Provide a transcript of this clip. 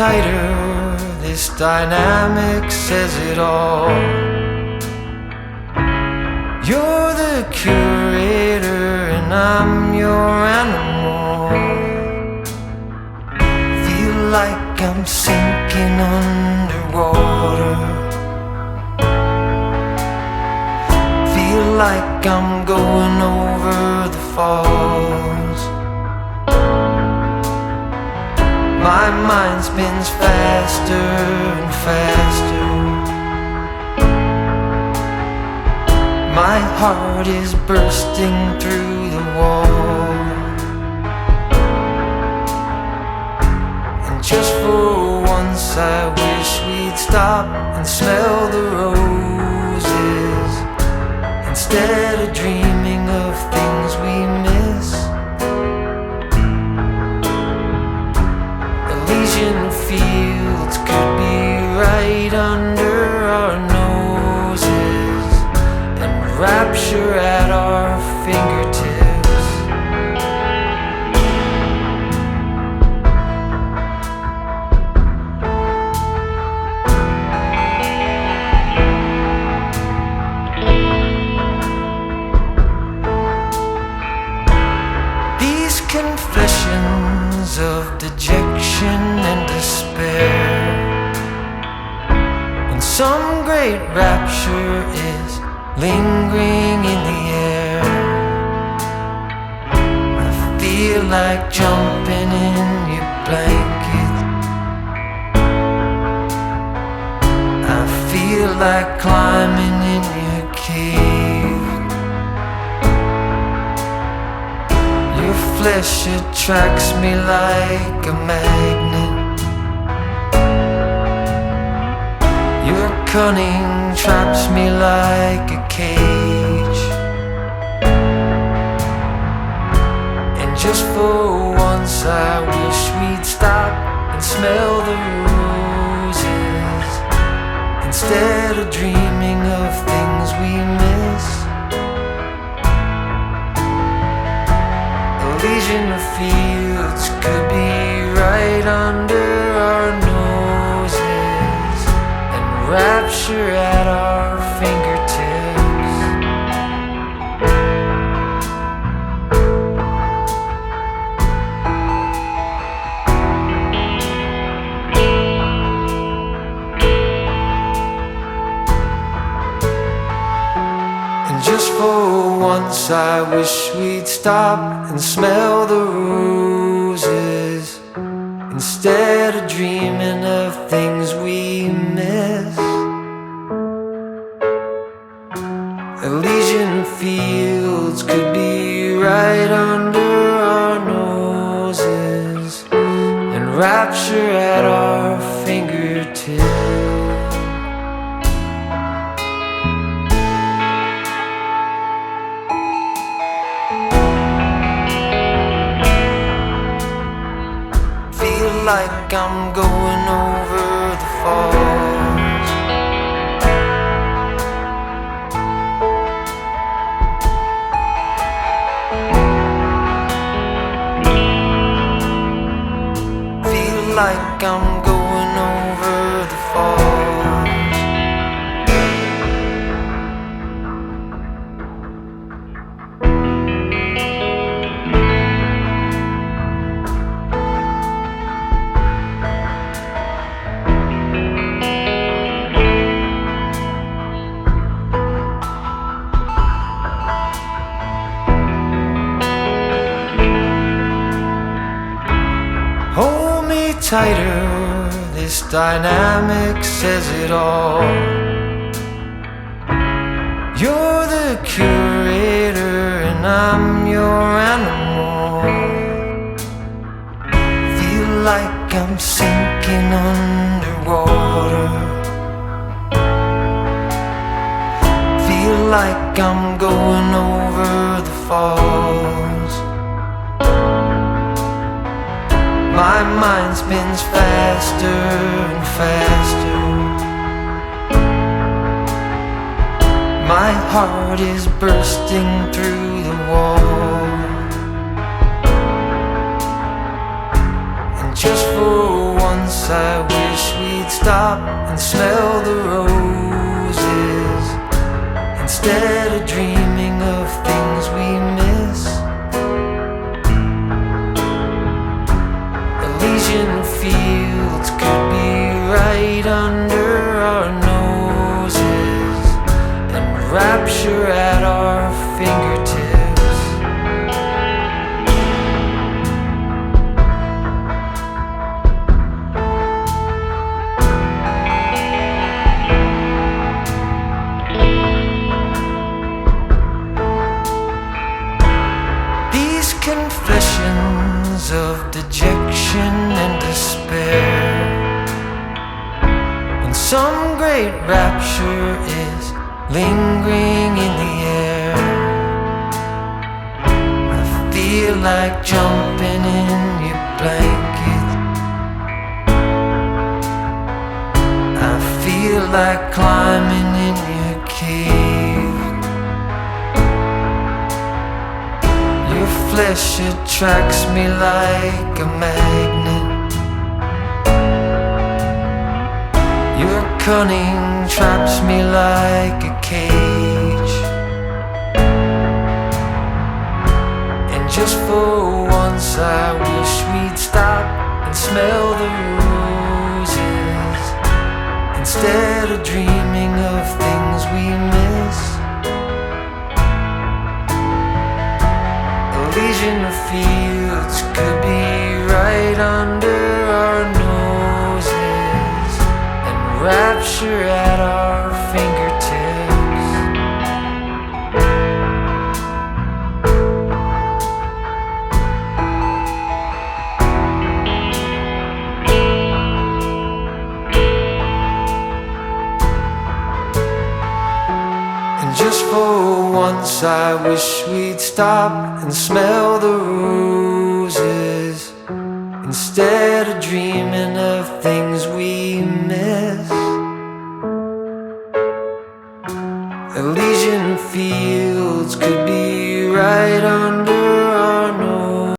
tighter, this dynamic says it all. You're the curator and I'm your animal. Feel like I'm sinking underwater. Feel like I'm going over the falls. My mind spins faster and faster. My heart is bursting through the wall. And just for once I wish we'd stop and smell the roses, instead of dreaming of things we miss. Elysian fields could be right under our noses, and rapture at our fingertips. These confessions of dejection and despair, when some great rapture is lingering in the air, I feel like jumping in your blanket. I feel like climbing in your cave. Your flesh attracts me like a magnet. Your cunning traps me like a cage. And just for once I wish we'd stop and smell the roses, instead of dreaming of things we miss. Elysian fields could be right under our noses, and rapture at our fingertips. And just for once I wish we'd stop and smell the roses, instead of dreaming of things we miss. Elysian fields could be right under our noses, and rapture at our fingertips. Feel like I'm going over the falls. Feel like I'm going over the falls. Hold me tighter, this dynamic says it all. You're the curator and I'm your animal. Feel like I'm sinking underwater. Feel like I'm going over the falls. My mind spins faster and faster. My heart is bursting through the wall. And just for once once I wish we'd stop and smell the roses instead of dreaming of things we miss. Elysian fields could be right under our noses, and rapture at our fingertips. Confessions of dejection and despair, when some great rapture is lingering in the air, I feel like jumping in your blanket, I feel like climbing in your cave. Flesh attracts me like a magnet, your cunning traps me like a cage. And just for once I wish we'd stop and smell the roses instead of dreaming of things we miss. Elysian fields could be right under our noses, and rapture at our fingertips. And just for once I wish we'd stop and smell the roses instead of dreaming of